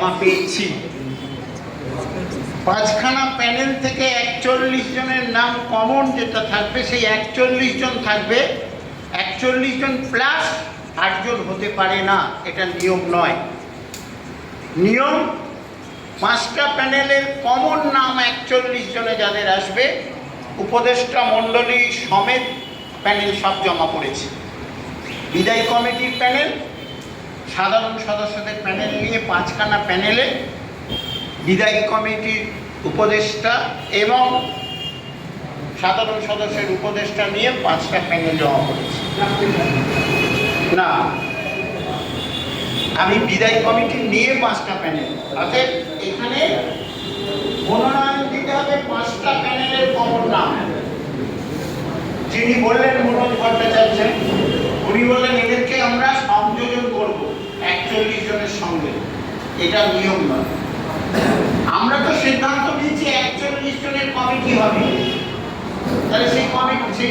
জমা পেয়েছি। 5খানা প্যানেল থেকে 41 জনের নাম কমন যেটা থাকবে, সেই 41 জন থাকবে। 41 জন প্লাস 8 জন হতে পারে না, এটা নিয়ম নয়। নিয়ম 5টা প্যানেলের কমন নাম 41 জনে যাদের আসবে, উপদেষ্টা মণ্ডলী সমেত প্যানেল সব জমা পড়েছে। বিদায়ী কমিটির প্যানেল, সাধারণ সদস্যদের প্যানেল নিয়ে 5খানা প্যানেলে বিদায়ী কমিটির উপদেষ্টা এবং সাধারণ সদস্যের উপদেষ্টা নিয়ে 5টা প্যানেল জমা পড়েছে। না, আমি বিদায়ী কমিটি নিয়ে 5টা প্যানেল, অর্থাৎ এখানে মনোনয়ন দিতে হবে 5টা প্যানেলের কমন নাম। যিনি বললেন মনোজ ভট্টাচার্য, উনি বললেন এদেরকে আমরা সংযোজন করব 41 জনের সঙ্গে, এটা নিয়ম নয়। আমরা তো সিদ্ধান্ত নিয়েছি 41 জনের কমিটি হবে, তাহলে সেই কমিটি